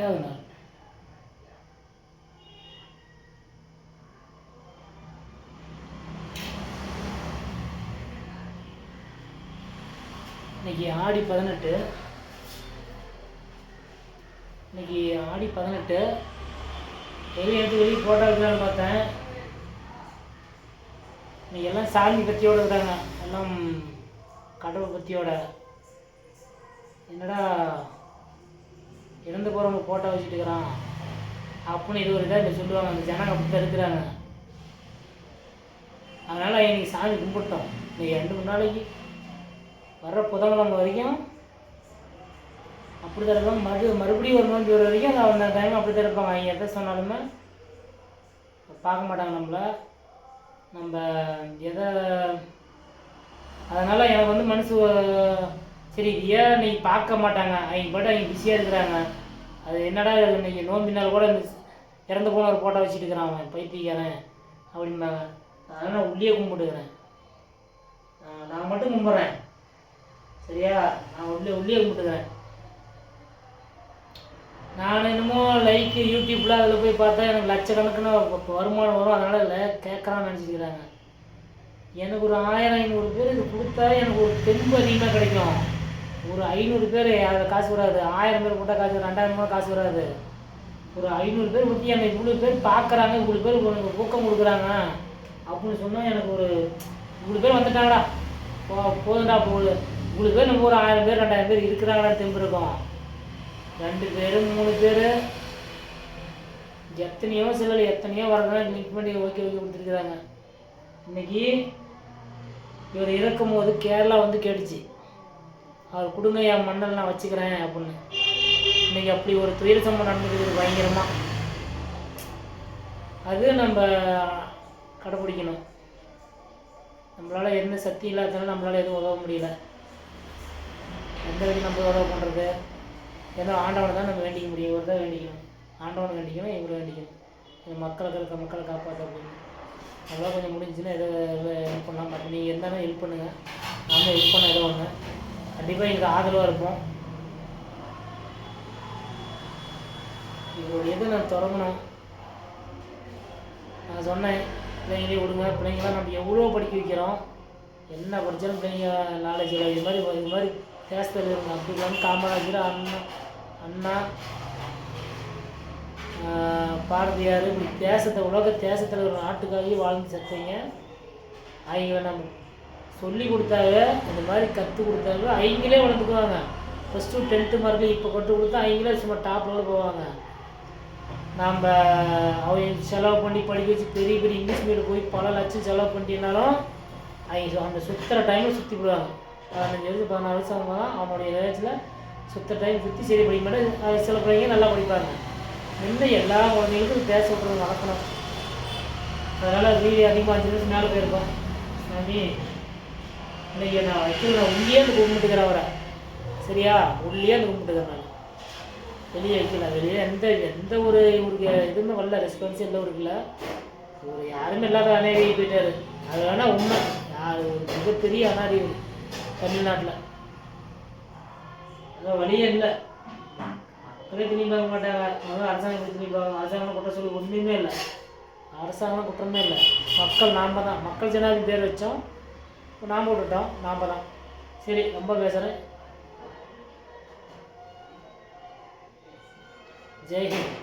8வது நாள். இன்னைக்கு ஆடி 18. இன்னைக்கு ஆடி 18. வெளியே ஃபோட்டோ எடுக்கலான்னு பார்த்தேன். இன்னைக்கு எல்லாம் சாமி பற்றியோடு இருக்கிறாங்க, எல்லாம் கடவுள் பற்றியோட. என்னடா இறந்து போகிறவங்க ஃபோட்டோ வச்சுட்டு இருக்கிறான் அப்படின்னு இது ஒரு இதாக இப்படி சொல்லுவாங்க. அந்த ஜனங்க அப்படி தான் இருக்கிறாங்க. அதனால் இன்னைக்கு சாமி கும்பிட்டோம். இன்னைக்கு 2 நாளைக்கு வர்ற புதன்கிழமை வரைக்கும் அப்படி தான் இருப்பாங்க. மறுபடியும் ஒரு நோன்பி வர வரைக்கும் அந்த டைம் அப்படி தான் இருப்பாங்க. அவங்க எதை சொன்னாலுமே பார்க்க மாட்டாங்க நம்மளை, நம்ம எதை. அதனால் எனக்கு வந்து மனசு சரி ஏன் இன்னைக்கு பார்க்க மாட்டாங்க, அவங்க பாட்டு அவங்க பிஸியாக இருக்கிறாங்க. அது என்னடா இன்னைக்கு நோம்பினால் கூட இந்த இறந்து போன ஒரு ஃபோட்டோ வச்சுட்டு இருக்கிறான் அவன் பைத்தியக்காரன் அப்படிம்பாங்க. அதனால் நான் உள்ளே கும்பிட்டுக்கிறேன். நான் மட்டும் கும்பிட்றேன், சரியா? நான் உள்ளே கும்பிட்டுக்கிறேன். நான் என்னமோ லைக்கு யூடியூப்பில் அதில் போய் பார்த்தா எனக்கு லட்சக்கணக்குன்னு வருமானம் வரும், அதனால் இல்லை கேட்கலான்னு நினச்சிக்கிறாங்க. எனக்கு ஒரு 1000-500 பேர் இது கொடுத்தா எனக்கு ஒரு தெம்பு அதிகமாக கிடைக்கும். ஒரு 500 பேர் அதில் காசு வராது. 1000 பேர் போட்டால் காசு, 2000 கூட காசு வராது. ஒரு 500 பேர் பற்றி என்னை இவ்வளோ பேர் பார்க்குறாங்க, இவ்வளோ பேர் எனக்கு ஊக்கம் கொடுக்குறாங்க அப்படின்னு சொன்னால் எனக்கு ஒரு இவ்வளோ பேர் வந்துட்டாங்கடா போதுண்டா. இவ்வளோ பேர் நம்ம ஒரு 1000 பேர் 2000 பேர் இருக்கிறாங்கடா தெம்பு இருக்கும். 2 பேர் 3 பேர் எத்தனையோ சிலர் எத்தனையோ வரதான் கிளிக் பண்ணி ஓகே கொடுத்துருக்குறாங்க. இன்றைக்கி இவர் இறக்கும் போது கேரளா வந்து கேட்டுச்சு, அவர் கொடுங்க என் மண்ணல் நான் வச்சுக்கிறேன் அப்படின்னு. இன்றைக்கி அப்படி ஒரு துயர சம்பவம் நடந்துருக்குது பயங்கரமாக. அது நம்ம கடைப்பிடிக்கணும். நம்மளால் எந்த சக்தி இல்லாதனால நம்மளால் எதுவும் உதவ முடியல. எந்த வழி நம்ம உதவ பண்ணுறது? ஏதோ ஆண்டவனை தான் நம்ம வேண்டிக்க முடியும். இவர் தான் வேண்டிக்கணும், ஆண்டவனை வேண்டிக்கணும், இவரை வேண்டிக்கணும். இந்த மக்களை காப்பாற்ற அப்படின்னு. அதெல்லாம் கொஞ்சம் முடிஞ்சுன்னா எதோ ஹெல்ப் பண்ணலாம். பட் நீங்கள் இருந்தாலும் ஹெல்ப் பண்ணுங்கள், நாங்கள் ஹெல்ப் பண்ண ஏதோ ஒன்று கண்டிப்பாக எங்களுக்கு ஆதரவாக இருப்போம். இவரோட எது நான் தொடங்கணும். நான் சொன்னேன் பிள்ளைங்களே விடுங்க, பிள்ளைங்களாம் நம்ம எவ்வளோ படிக்க வைக்கிறோம், என்ன படித்தாலும் பிள்ளைங்க நாலேஜ் இல்லை. இது மாதிரி தேசத்தில் இருங்க. அப்படி இல்லாமல் காமராஜர், அண்ணா, பாரதியார், இப்படி உலக தேசத்தில் ஒரு நாட்டுக்காகவே வாழ்ந்து செத்தவங்க. அவங்கள நம்ம சொல்லி கொடுத்தாங்க, இந்த மாதிரி கற்றுக் கொடுத்தாங்க, அவங்களே வளர்ந்துக்குவாங்க. +2 10th மார்க்கில் இப்போ கற்றுக் கொடுத்தா அவங்களே சும்மா டாப்பில் போவாங்க. நம்ம அவங்க செலவு பண்ணி படிக்க வச்சு பெரிய இங்கிலீஷ் மீடியம் போய் பல லட்சம் செலவு பண்ணினாலும் அவங்க அந்த சுற்றுற டைமில் சுற்றி போடுவாங்க. 15 வருஷம் 14 வருஷம் அவங்க தான் அவனுடைய ஏஜில் சுற்ற டைம் சுற்றி சரி படிக்க மாட்டேன். சில பிள்ளைங்க நல்லா படிப்பாங்க. இன்னும் எல்லா குழந்தைங்களுக்கும் பேச விட்றது நடக்கணும். அதனால் வீடு அதிகமாக 5 நிமிஷம் மேலே போயிருக்கோம். சாமி இன்னைக்கு நான் நான் உள்ளே அந்த கும்பிட்டுக்கிறேன் அவரை, சரியா? உள்ளே அந்த கும்பிட்டுக்கிறேன். நான் வெளியே வைக்கல. வெளியே எந்த ஒரு இவருக்கு எதுவுமே வரல, ரெஸ்பான்ஸும் இல்லை இருக்குல்ல. ஒரு யாருமே இல்லாத அநேகி போயிட்டார். அது வேணால் உண்மை. யார் ஒரு மிகப்பெரிய அனாதி தமிழ்நாட்டில். அதான் வழியே இல்லை. மக்களே துணி பார்க்க மாட்டாங்க, அரசாங்கம் துணி பார்க்க. அரசாங்கம் குற்றம் சொல்லி ஒன்றுமே இல்லை. அரசாங்கம் குற்றமே இல்லை. மக்கள் நாம் தான். மக்கள் ஜனாதிபதி பேர் வச்சோம், நாம் விட்டுட்டோம். நாம் தான். சரி, ரொம்ப பேசுகிறேன். ஜெய்ஹிந்த்.